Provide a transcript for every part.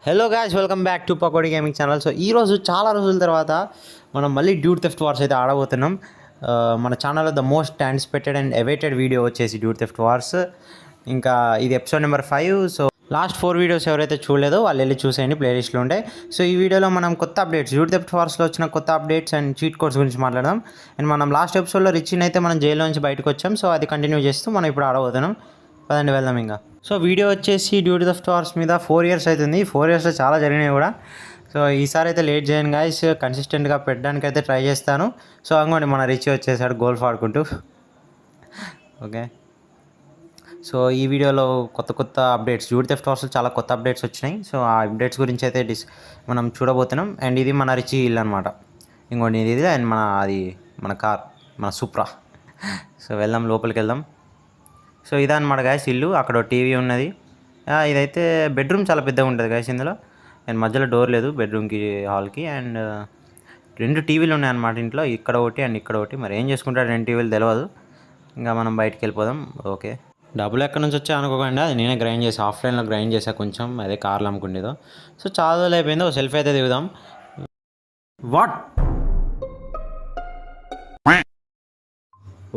Hello guys, welcome back to Pakodi gaming channel. So ఈరోజు చాలా రోజుల తర్వాత మనం మళ్ళీ డ్యూడ్ థెఫ్ట్ వార్స్ అయితే ఆడబోతున్నాం. మన ఛానల్లో the most anticipated and awaited video వచ్చేసి డ్యూడ్ థెఫ్ట్ వార్స్. ఇంకా ఇది episode number 5. So last 4 videos ఎవరైతే చూడలేదో వాళ్ళు వెళ్ళి చూసేయండి, ప్లేలిస్ట్లో ఉంటాయి. సో ఈ వీడియోలో మనం కొత్త అప్డేట్స్, డ్యూడ్ థెఫ్ట్ వార్స్లో వచ్చిన కొత్త అప్డేట్స్ అండ్ చీట్ కోడ్స్ గురించి మాట్లాడదాం. అండ్ మనం లాస్ట్ ఎపిసోడ్లో రిచిన్ అయితే మనం జైల్లో నుంచి బయటకు వచ్చాం. సో అది కంటిన్యూ చేస్తూ మనం ఇప్పుడు ఆడబోతున్నాం. పదండి వెళ్దాం ఇంకా. సో వీడియో వచ్చేసి డ్యూడ్ థెఫ్ట్ వార్స్ మీద 4 ఇయర్స్ అవుతుంది. 4 ఇయర్స్లో చాలా జరిగినాయి కూడా. సో ఈసారి అయితే లేట్ చేయను గాయస్, కన్సిస్టెంట్గా పెట్టడానికి అయితే ట్రై చేస్తాను. సో అంగోండి మన రిచ్ వచ్చేసాడు గోల్ఫ్ ఆడుకుంటూ. ఓకే, సో ఈ వీడియోలో కొత్త అప్డేట్స్, డ్యూడ్ థెఫ్ట్ వార్స్లో చాలా కొత్త అప్డేట్స్ వచ్చినాయి. సో ఆ అప్డేట్స్ గురించి అయితే మనం చూడబోతున్నాం. అండ్ ఇది మన రిచ్ ఇల్లు అనమాట. ఇంకోటి ఇది అండ్ మన కార్, మన సూప్రా. సో వెళ్దాం, లోపలికి వెళ్దాం. సో ఇదన్నమాట గాయస్ ఇల్లు. అక్కడ టీవీ ఉన్నది. ఇదైతే బెడ్రూమ్ చాలా పెద్దగా ఉంటుంది గాయస్ ఇందులో. అండ్ మధ్యలో డోర్ లేదు బెడ్రూమ్కి, హాల్కి. అండ్ 2 టీవీలు ఉన్నాయన్నమాట ఇంట్లో, ఇక్కడ ఒకటి అండ్ ఇక్కడ ఒకటి. మరి ఏం చేసుకుంటారు 2 టీవీలు తెలియదు. ఇంకా మనం బయటికి వెళ్ళిపోదాం. ఓకే, డబ్బులు ఎక్కడి నుంచి వచ్చా అనుకోకండి, అది నేనే గ్రైండ్ చేసి ఆఫ్లైన్లో గ్రైండ్ చేసా కొంచెం, అదే కార్లు అమ్ముకుండేదో. సో చాలా రోజులు అయిపోయింది, ఒక సెల్ఫీ అయితే దిగుదాం. వాట్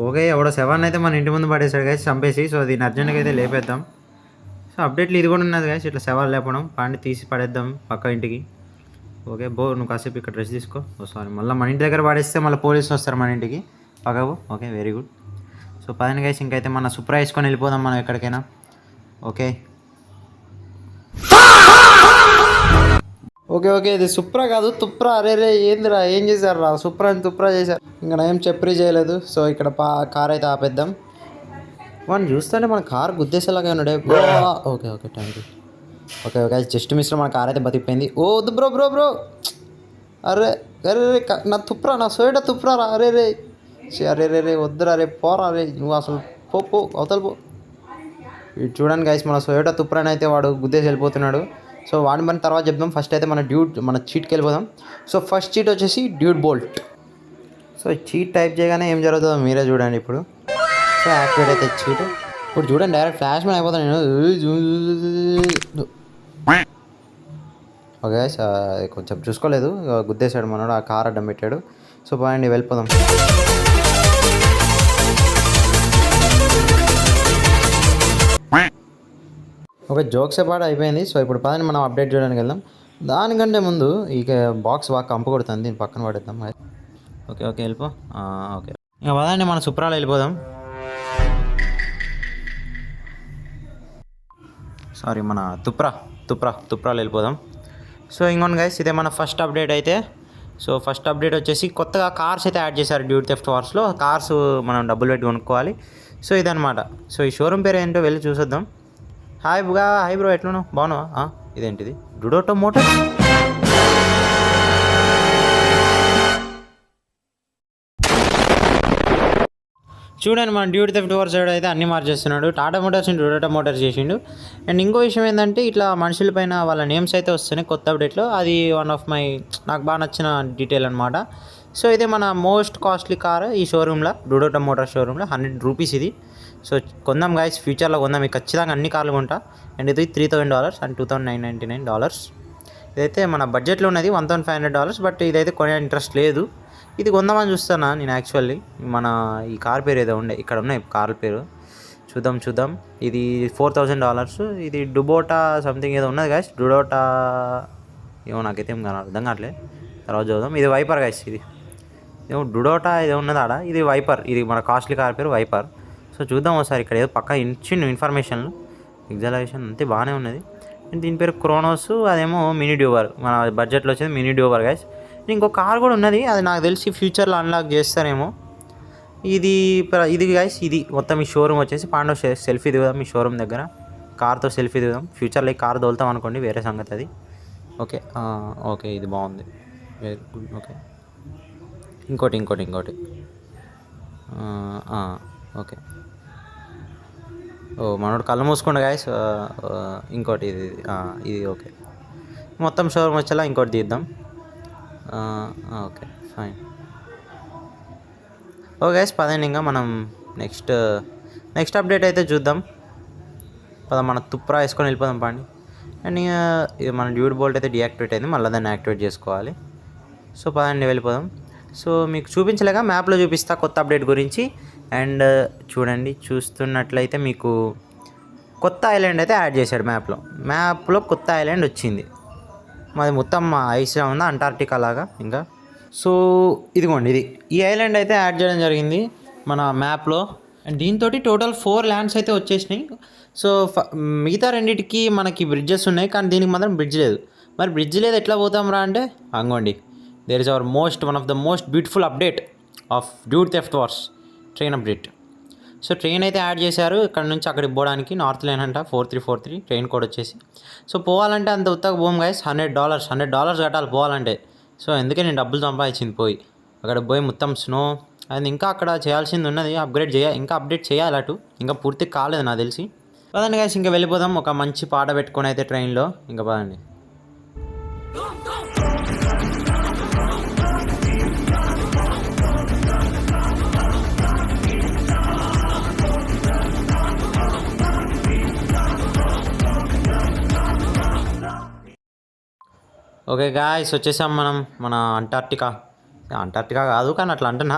ఓకే, ఎవడో 7 అయితే మన ఇంటి ముందు పడేసాడు గాయస్ చంపేసి. సో దీన్ని అర్జెంట్గా అయితే లేపేద్దాం. సో అప్డేట్లు ఇది కూడా ఉన్నది గాయస్, ఇట్లా 7 లేపడం, పాండి తీసి పడేద్దాం పక్క ఇంటికి. ఓకే నువ్వు కాసేపు ఇక్కడ డ్రెస్ తీసుకో. సారీ, మళ్ళీ మన ఇంటి దగ్గర పడేస్తే మళ్ళీ పోలీసులు వస్తారు మన ఇంటికి పక్కకు. Okay, very good. సో పదండి గాయస్, ఇంకైతే మన సూప్రా వేసుకొని వెళ్ళిపోదాం మనం ఎక్కడికైనా. ఓకే ఓకే ఓకే ఇది సుప్రా కాదు తుప్రా. అరే ఏందిరా, ఏం చేశారు రా, సుప్రాని తుప్రా చేశారు. ఇంకా ఏం చెప్పరీ చేయలేదు. సో ఇక్కడ కార్ అయితే ఆపేద్దాం. వాడిని చూస్తుంటే మన కార్ గుద్దేసేలాగా ఉన్నాడే. Okay okay thank you. Okay okay just మిస్లో మన కార్ అయితే బతికిపోయింది. ఓ వద్దు బ్రో బ్రో బ్రో. అరే అరే రే, నా తుప్రా, నా సోయట తుప్రా రా. అరే రే అరే వద్దురా రే, పోరా రే నువ్వు అసలు పో అవతల పో. ఇటు చూడండి గైస్, మన సోయోటా తుప్రాని అయితే వాడు గుద్దేసి వెళ్ళిపోతున్నాడు. సో వాడిని మన తర్వాత చెప్దాం. ఫస్ట్ అయితే మన చీట్కి వెళ్ళిపోదాం. సో ఫస్ట్ చీట్ వచ్చేసి dude bolt. So cheat type చేయగానే ఏం జరుగుతుందో మీరే చూడండి ఇప్పుడు. సో యాక్టివేట్ అయితే చీట్. ఇప్పుడు చూడండి, డైరెక్ట్ ఫ్లాష్ మ్యాన్ అయిపోతాను నేను. ఓకే కొంచెం చూసుకోలేదు, గుద్దేశాడు మనోడు, ఆ కార్ అడ్డం పెట్టాడు. సో బాగుండి వెళ్ళిపోదాం. ఒక జోక్సే పాట అయిపోయింది. సో ఇప్పుడు పదని మనం అప్డేట్ చేయడానికి వెళ్దాం. దానికంటే ముందు ఇక బాక్స్ బాగా కంపు కొడుతుంది, దీన్ని పక్కన పడేద్దాం. ఓకే ఓకే వెళ్ళిపో. ఓకే ఇంకా పదండి మన సూప్రాలో వెళ్ళిపోదాం. సారీ, మన తుప్రాలో వెళ్ళిపోదాం. సో ఇంకొన్ని గైస్, ఇదే మన ఫస్ట్ అప్డేట్ అయితే. సో ఫస్ట్ అప్డేట్ వచ్చేసి కొత్తగా కార్స్ అయితే యాడ్ చేశారు డ్యూడ్ థెఫ్ట్ వార్స్లో. కార్స్ మనం డబ్బులు పెట్టి కొనుక్కోవాలి. సో ఇదనమాట. సో ఈ షోరూమ్ పేరు ఏంటో వెళ్ళి చూసేద్దాం. హాయ్ బ్రో, ఎట్లున్నావు, బాగున్నావా? ఇదేంటిది, డుడోటో మోటార్స్. చూడండి, మన డ్యూడ్ థెఫ్ట్ వార్స్ సైడ్ అయితే అన్ని మార్చేస్తున్నాడు. టాటా మోటార్స్ని డుడోటో మోటార్స్ చేసిండు. అండ్ ఇంకో విషయం ఏంటంటే, ఇట్లా మనుషుల పైన వాళ్ళ నేమ్స్ అయితే వస్తున్నాయి కొత్త అప్డేట్లో. అది వన్ ఆఫ్ మై నాకు బాగా నచ్చిన డీటెయిల్ అనమాట. సో ఇదే మన మోస్ట్ కాస్ట్లీ కార్ ఈ షోరూంలో, డుడోటో మోటార్స్ షోరూంలో. 100 రూపీస్ ఇది. సో కొందాం గాయస్, ఫ్యూచర్లో కొందాం. మీకు ఖచ్చితంగా అన్ని కార్లు కొంటా. అండ్ ఇది $3,000 అండ్ $2,999. ఇదైతే మన బడ్జెట్లో ఉన్నది $1,500. బట్ ఇదైతే కొనే ఇంట్రెస్ట్ లేదు. ఇది కొందామని చూస్తానా నేను యాక్చువల్లీ. మన ఈ కార్ పేరు ఏదో ఉండే, ఇక్కడ ఉన్నాయి కార్ పేరు, చూద్దాం. ఇది $4,000. ఇది డుబోటా సంథింగ్ ఏదో ఉన్నది గాయస్, డుడోటా ఏమో నాకైతే ఏం అర్థం కావట్లేదు, తర్వాత చూద్దాం. ఇది వైపర్ గాయస్, ఇది ఏమో డుడోటా ఏదో ఉన్నది ఆడ, ఇది వైపర్. ఇది మన కాస్ట్లీ కార్ పేరు వైపర్. సో చూద్దాం ఒకసారి, ఇక్కడ ఏదో పక్కా ఇచ్చిండు ఇన్ఫర్మేషన్లు. ఎగ్జాలేషన్ అంతే బాగానే ఉన్నది. దీని పేరు క్రోనోస్, అదేమో మినీ డ్యూబర్. మన బడ్జెట్లో వచ్చేది మినీ డ్యూబర్ గైస్. ఇంకో కార్ కూడా ఉన్నది, అది నాకు తెలిసి ఫ్యూచర్లో అన్లాక్ చేస్తారేమో. ఇది గైస్, ఇది మొత్తం ఈ షోరూమ్ వచ్చేసి. పాండవ్ సెల్ఫీ దిగుదాం ఈ షోరూమ్ దగ్గర, కార్తో సెల్ఫీ దిగుదాం. ఫ్యూచర్లో ఈ కార్ తోలుతాం అనుకోండి, వేరే సంగతి అది. ఓకే ఓకే ఇది బాగుంది, వెరీ గుడ్. ఓకే ఇంకోటి ఓకే. మనోడు కళ్ళు మూసుకోండి గాయస్. ఇంకోటి ఇది ఓకే. మొత్తం షోరూమ్ వచ్చేలా ఇంకోటి తీద్దాం. Okay fine. ఓకే గైస్, పదండి ఇంకా మనం నెక్స్ట్ అప్డేట్ అయితే చూద్దాం. మన తుప్రా వేసుకొని వెళ్ళిపోదాం పండి. అండ్ ఇది మన డ్యూడ్ బోల్ట్ అయితే డియాక్టివేట్ అయింది, మళ్ళీ దాన్ని యాక్టివేట్ చేసుకోవాలి. సో పదండి వెళ్ళిపోదాం. సో మీకు చూపించలేక మ్యాప్లో చూపిస్తా కొత్త అప్డేట్ గురించి. అండ్ చూడండి, చూస్తున్నట్లయితే మీకు కొత్త ఐలాండ్ అయితే యాడ్ చేశాడు మ్యాప్లో కొత్త ఐలాండ్ వచ్చింది. మాది మొత్తం ఐస్లో ఉంది, అంటార్క్టికా లాగా. ఇంకా సో ఇదిగోండి, ఈ ఐలాండ్ అయితే యాడ్ చేయడం జరిగింది మన మ్యాప్లో. అండ్ దీంతో టోటల్ 4 ల్యాండ్స్ అయితే వచ్చేసినాయి. సో మిగతా రెండింటికి మనకి బ్రిడ్జెస్ ఉన్నాయి, కానీ దీనికి మాత్రం బ్రిడ్జ్ లేదు. మరి బ్రిడ్జ్ లేదు ఎట్లా పోతాం రా అంటే, అంగోండి, there is our one of the most beautiful update of dude theft wars, train update. So train అయితే యాడ్ చేశారు ఇక్కడ నుంచి అక్కడికి పోవడానికి. నార్త్ లైన్ అంట 4343 ట్రైన్ కోడ్ వచ్చేసి. సో పోవాలంటే అంత ఉత్తగా పోం గైస్, $100 కట్టాలి పోవాలంటే. సో ఎందుకే నేను డబ్బులు సంపాదించింది పోయి అక్కడ పోయి మొత్తం స్నో అండ్ ఇంకా అక్కడ చేయాల్సింది ఉన్నది, ఇంకా అప్డేట్ చేయాలి అటు, ఇంకా పూర్తి కాలేదు నాకు తెలిసి. పదండి గైస్ ఇంకా వెళ్ళిపోదాం, ఒక మంచి పాట పెట్టుకొని అయితే ట్రైన్లో. ఇంకా పదండి. ఓకే గాయ్స్, వచ్చేసాం మన అంటార్క్టికా కాదు కానీ అట్లా అంటున్నా.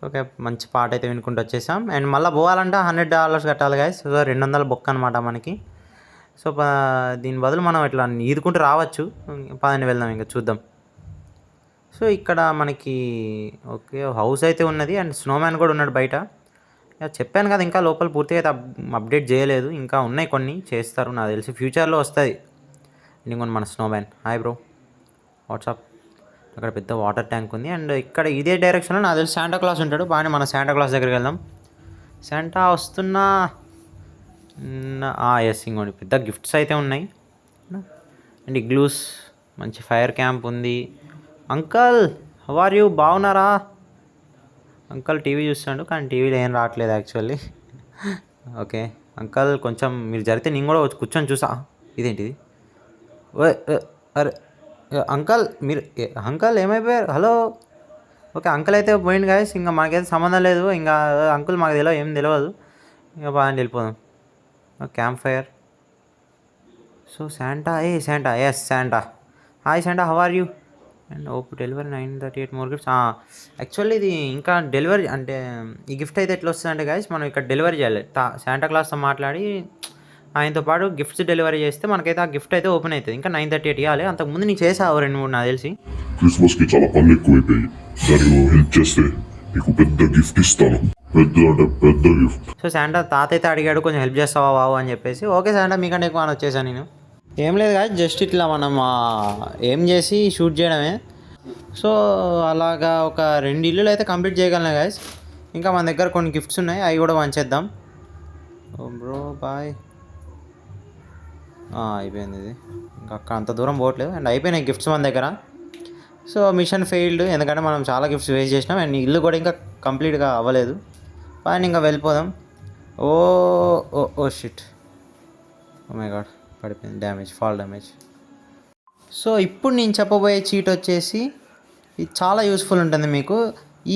ఓకే, మంచి పాట అయితే వినుకుంటూ వచ్చేసాం. అండ్ మళ్ళీ పోవాలంటే $100 కట్టాలి గాయ్స్. సో 200 బొక్క అనమాట మనకి. సో దీని బదులు మనం ఇట్లా ఈదుకుంటూ రావచ్చు. పదని వెళ్దాం, ఇంకా చూద్దాం. సో ఇక్కడ మనకి ఓకే హౌస్ అయితే ఉన్నది, అండ్ స్నోమ్యాన్ కూడా ఉన్నాడు బయట. చెప్పాను కదా, ఇంకా లోపల పూర్తిగా అయితే అప్డేట్ చేయలేదు, ఇంకా ఉన్నాయి కొన్ని చేస్తారు నాకు తెలిసి, ఫ్యూచర్లో వస్తుంది. ఇంకొన్ని మన స్నోమ్యాన్. Hi bro, WhatsApp. అక్కడ పెద్ద వాటర్ ట్యాంక్ ఉంది, అండ్ ఇక్కడ ఇదే డైరెక్షన్లో నాకు తెలిసి శాంటా క్లాస్ ఉంటాడు. బాగానే మన శాంటా క్లాస్ దగ్గరికి వెళ్దాం. శాంటా వస్తున్నా. ఎస్, ఇంకోండి పెద్ద గిఫ్ట్స్ అయితే ఉన్నాయి. అండ్ ఇగ్లూస్, మంచి ఫైర్ క్యాంప్ ఉంది. అంకల్ హౌ ఆర్ యూ, బాగున్నారా? అంకల్ టీవీ చూస్తాడు, కానీ టీవీలో ఏం రావట్లేదు యాక్చువల్లీ. ఓకే అంకల్, కొంచెం మీరు జరిగితే నేను కూడా వచ్చి కూర్చొని చూసా. ఇదేంటిది? అరే అంకల్ ఏమైపోయారు? హలో. ఓకే అంకల్ అయితే పోయింది గాయస్, ఇంకా మనకైతే సంబంధం లేదు. ఇంకా అంకుల్ మాకు ఏం తెలియదు. ఇంకా బాగా వెళ్ళిపోదాం. Campfire. So Santa, yes Santa. Hi Santa, how are you? And delivery 938 more gifts. Actually ఇది ఇంకా డెలివరీ అంటే ఈ గిఫ్ట్ అయితే ఎట్లా వస్తుందంటే గాయస్, మనం ఇక్కడ డెలివరీ చేయాలి. శాంటా క్లాస్తో మాట్లాడి ఆయనతో పాటు గిఫ్ట్స్ డెలివరీ చేస్తే మనకైతే ఆ గిఫ్ట్ అయితే ఓపెన్ అవుతుంది. ఇంకా 938 ఇవ్వాలి. అంతకుముందు నీకు చేసావు 2-3 నాకు తెలిసి. క్రిస్మస్కి చాలా పనులు ఎక్కువైపోయి దానికి హెల్ప్ చేస్తే నీకు పెద్ద గిఫ్ట్ ఇస్తాను. పెద్ద గిఫ్ట్. సో శాంటా తాత అయితే అడిగాడు, కొంచెం హెల్ప్ చేస్తావా బాబు అని చెప్పేసి. ఓకే శాంటా, మీకంటే ఎక్కువ అని వచ్చేసాను నేను. ఏం లేదు కాదు, జస్ట్ ఇట్లా మనం ఏం చేసి షూట్ చేయడమే. సో అలాగా ఒక 2 ఇల్లులు అయితే కంప్లీట్ చేయగలను గాయస్. ఇంకా మన దగ్గర కొన్ని గిఫ్ట్స్ ఉన్నాయి, అవి కూడా పంచేద్దాం. Bro bye. అయిపోయింది ఇది, ఇంకా అక్కడ అంత దూరం పోవట్లేదు. అండ్ అయిపోయినాయి గిఫ్ట్స్ మన దగ్గర. సో మిషన్ ఫెయిల్డ్, ఎందుకంటే మనం చాలా గిఫ్ట్స్ వేస్ట్ చేసినాం. అండ్ ఇల్లు కూడా ఇంకా కంప్లీట్గా అవ్వలేదు. పైన ఇంకా వెళ్ళిపోదాం. Oh shit, oh my god, పడిపోయింది. Fall damage. సో ఇప్పుడు నేను చెప్పబోయే చీట్ వచ్చేసి ఇది చాలా యూస్ఫుల్ ఉంటుంది మీకు.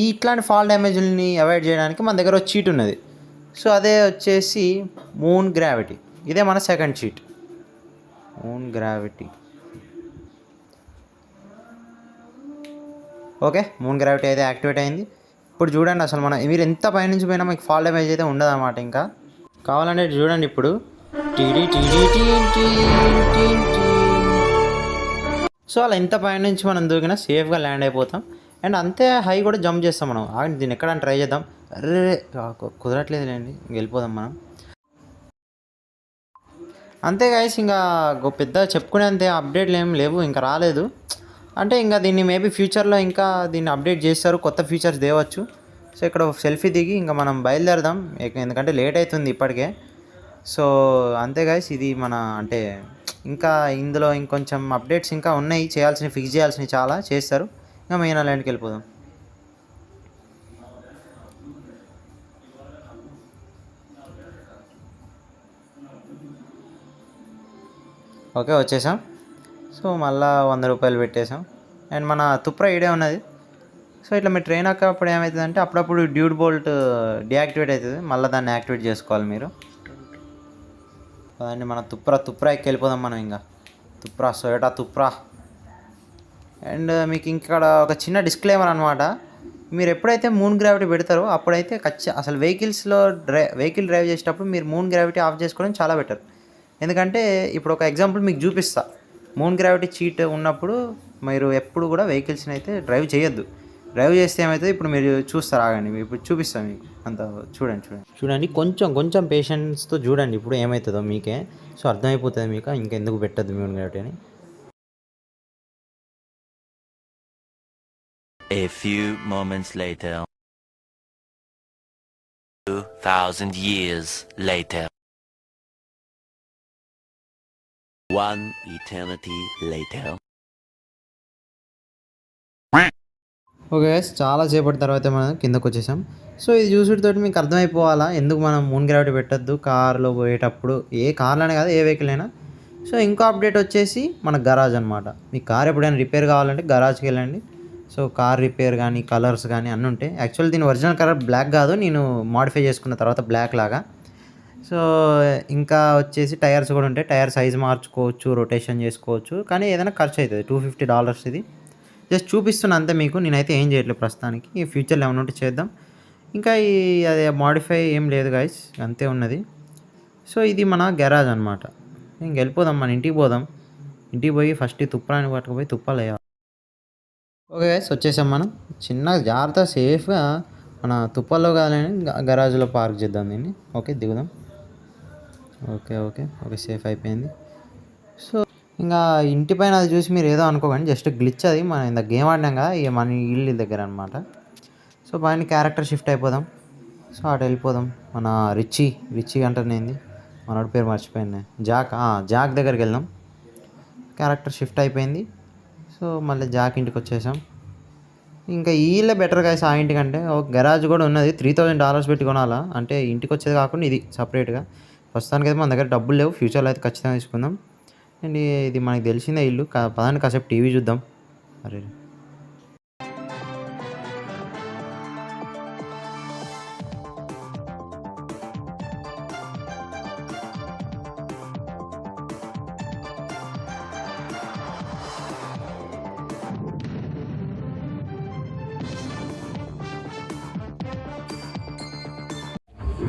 ఇట్లాంటి ఫాల్ డ్యామేజ్ని అవాయిడ్ చేయడానికి మన దగ్గర ఒక చీట్ ఉన్నది. సో అదే వచ్చేసి మూన్ గ్రావిటీ. ఇదే మన second cheat, moon gravity. Okay, moon gravity అయితే యాక్టివేట్ అయింది. ఇప్పుడు చూడండి, అసలు మీరు ఎంత పైనుంచి పోయినా మీకు ఫాల్ డ్యామేజ్ అయితే ఉండదు అన్నమాట. ఇంకా కావాలంటే చూడండి ఇప్పుడు. సో అలా ఎంత పైనుంచి మనం దూకినా సేఫ్గా ల్యాండ్ అయిపోతాం. అండ్ అంతే హై కూడా జంప్ చేస్తాం మనం. దీన్ని ఎక్కడైనా ట్రై చేద్దాం. అరే కుదరట్లేదు లేండి, వెళ్ళిపోదాం మనం. అంతే గైస్, ఇంకా పెద్ద చెప్పుకునేంత అప్డేట్లు ఏం లేవు, ఇంకా రాలేదు. అంటే ఇంకా దీన్ని మేబీ ఫ్యూచర్లో ఇంకా దీన్ని అప్డేట్ చేస్తారు, కొత్త ఫీచర్స్ తేవచ్చు. సో ఇక్కడ సెల్ఫీ దిగి ఇంకా మనం బయలుదేరదాం, ఎందుకంటే లేట్ అవుతుంది ఇప్పటికే. సో అంతే గైస్, ఇది మన అంటే ఇంకా ఇందులో ఇంకొంచెం అప్డేట్స్ ఇంకా ఉన్నాయి చేయాల్సినవి, ఫిక్స్ చేయాల్సినవి చాలా చేస్తారు. ఇంకా మెయిన్ ల్యాండ్కి వెళ్ళిపోదాం. ఓకే వచ్చేసాం. సో మళ్ళీ $100 పెట్టేసాం. అండ్ మన తుప్రా ఈడే ఉన్నది. సో ఇట్లా మీరు ట్రైన్ అప్పుడు ఏమవుతుందంటే అప్పుడప్పుడు డ్యూడ్ బోల్ట్ డియాక్టివేట్ అవుతుంది, మళ్ళీ దాన్ని యాక్టివేట్ చేసుకోవాలి మీరు. అదండి మన తుప్రా ఎక్కి వెళ్ళిపోదాం మనం ఇంకా సొయటా తుప్రా. అండ్ మీకు ఇక్కడ ఒక చిన్న డిస్క్లైమర్ అనమాట. మీరు ఎప్పుడైతే మూన్ గ్రావిటీ పెడతారో అప్పుడైతే అసలు వెహికల్ డ్రైవ్ చేసేటప్పుడు మీరు మూన్ గ్రావిటీ ఆఫ్ చేసుకోవడం చాలా బెటర్. ఎందుకంటే ఇప్పుడు ఒక ఎగ్జాంపుల్ మీకు చూపిస్తా. మూన్ గ్రావిటీ చీట్ ఉన్నప్పుడు మీరు ఎప్పుడు కూడా వెహికల్స్ని అయితే డ్రైవ్ చేయొద్దు. డ్రైవ్ చేస్తే ఏమవుతుంది ఇప్పుడు మీరు చూస్తారు, ఆగండి ఇప్పుడు చూపిస్తాను మీకు అంత. చూడండి కొంచెం పేషెన్స్తో చూడండి ఇప్పుడు ఏమవుతుందో మీకే. సో అర్థమైపోతుంది మీకు, ఇంకెందుకు పెట్టద్దు మూన్ గ్రావిటీ అని. A few moments later. 2,000 years later. One eternity later. Okay guys, చాలాసేపటి తర్వాత మనం కిందకు వచ్చేసాం. సో ఇది చూసుడితోటి మీకు అర్థమైపోవాలా ఎందుకు మనం మూన్ గ్రావిటీ పెట్టద్దు కార్లో పోయేటప్పుడు. ఏ కార్లోనే కాదు, ఏ వెహికల్ అయినా. సో ఇంకో అప్డేట్ వచ్చేసి మన గరాజ్ అనమాట. మీ కార్ ఎప్పుడైనా రిపేర్ కావాలంటే గరాజ్కి వెళ్ళండి. సో కార్ రిపేర్ కానీ కలర్స్ కానీ అన్నీ ఉంటాయి. యాక్చువల్ దీని ఒరిజినల్ కలర్ బ్లాక్ కాదు, నేను మాడిఫై చేసుకున్న తర్వాత బ్లాక్ లాగా. సో ఇంకా వచ్చేసి టైర్స్ కూడా ఉంటాయి. టైర్ సైజ్ మార్చుకోవచ్చు, రొటేషన్ చేసుకోవచ్చు, కానీ ఏదైనా ఖర్చు అవుతుంది. $250 ఇది. జస్ట్ చూపిస్తున్నా అంతే మీకు. నేనైతే ఏం చేయట్లేదు ప్రస్తుతానికి. ఈ ఫ్యూచర్లో ఏమైనా ఉంటే చేద్దాం. ఇంకా అదే మాడిఫై ఏం లేదు గైస్, అంతే ఉన్నది. సో ఇది మన గరాజ్ అనమాట. ఇంక వెళ్ళిపోదాం, మన ఇంటికి పోదాం. ఇంటికి పోయి ఫస్ట్ తుప్పాని పట్టుకుపోయి తుప్పాలు. ఓకే గైస్, వచ్చేసాం మనం. చిన్నగా జాగ్రత్త సేఫ్గా మన తుప్పల్లో కాదని గరాజ్లో పార్క్ చేద్దాం దీన్ని. ఓకే దిగుదాం. ఓకే సేఫ్ అయిపోయింది. సో ఇంకా ఇంటి పైన అది చూసి మీరు ఏదో అనుకోకండి, జస్ట్ గ్లిచ్ అది. మనం ఇంత గేమ్ ఆడినాం కదా, ఇక మన ఇల్లు దగ్గర అనమాట. సో పైన క్యారెక్టర్ షిఫ్ట్ అయిపోదాం. సో అటు వెళ్ళిపోదాం. మన రిచి అంటేనేంది, మనోడి పేరు మర్చిపోయింది, జాక్ దగ్గరికి వెళ్దాం. క్యారెక్టర్ షిఫ్ట్ అయిపోయింది. సో మళ్ళీ జాక్ ఇంటికి వచ్చేసాం. ఇంకా వీళ్ళే బెటర్ గైస్ ఆ ఇంటికంటే. ఒక గరాజ్ కూడా ఉన్నది, $3,000 పెట్టి కొనాలా అంటే ఇంటికి వచ్చేది కాకుండా ఇది సపరేట్గా. ప్రస్తుతానికి అయితే మన దగ్గర డబ్బులు లేవు, ఫ్యూచర్లో అయితే ఖచ్చితంగా తీసుకుందాం. అండ్ ఇది మనకి తెలిసిందే ఇల్లు. పదాన్ని కాసేపు టీవీ చూద్దాం. అరే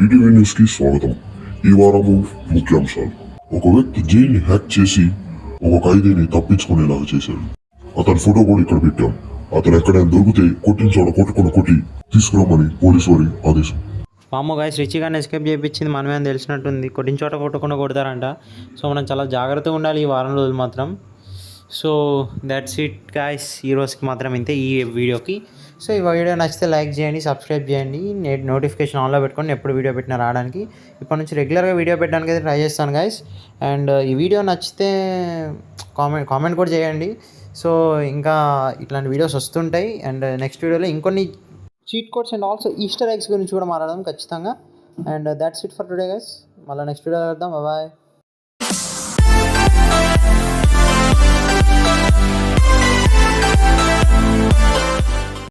ఈటీవీ న్యూస్కి స్వాగతం. ఈ వారము ముఖ్యాంశాలు. ఒక వ్యక్తి జైల్ని హ్యాక్ చేసి ఒక ఖైదీని తప్పించుకునేలాగా చేశాడు. అతని ఫోటో కూడా ఇక్కడ పెట్టాం. అతను ఎక్కడైనా దొరికితే కొట్టిన చోట కొట్టి తీసుకురమ్మని పోలీసు వారి ఆదేశం. పామో గైస్, రిచి గారిని ఎస్కేప్ చేయించింది మనమే అని తెలిసినట్టుంది. కొట్టిన చోట కొట్టకుండా కొడతారంట. సో మనం చాలా జాగ్రత్తగా ఉండాలి ఈ వారం రోజులు మాత్రం. సో దట్స్ ఇట్ గైస్, ఈ రోజుకి మాత్రం ఇంతే ఈ వీడియోకి. సో ఈ వీడియో నచ్చితే లైక్ చేయండి, సబ్స్క్రైబ్ చేయండి, నోటిఫికేషన్ ఆన్లో పెట్టుకొని ఎప్పుడు వీడియో పెట్టినా రావడానికి. ఇప్పటి నుంచి రెగ్యులర్గా వీడియో పెట్టడానికి అయితే ట్రై చేస్తాను గైస్. అండ్ ఈ వీడియో నచ్చితే కామెంట్ కూడా చేయండి. సో ఇంకా ఇట్లాంటి వీడియోస్ వస్తుంటాయి. అండ్ నెక్స్ట్ వీడియోలో ఇంకొన్ని cheat codes and also Easter eggs గురించి కూడా మాట్లాడదాం ఖచ్చితంగా. And that's it for today guys. మళ్ళీ నెక్స్ట్ వీడియో వెళ్దాం. బాయ్.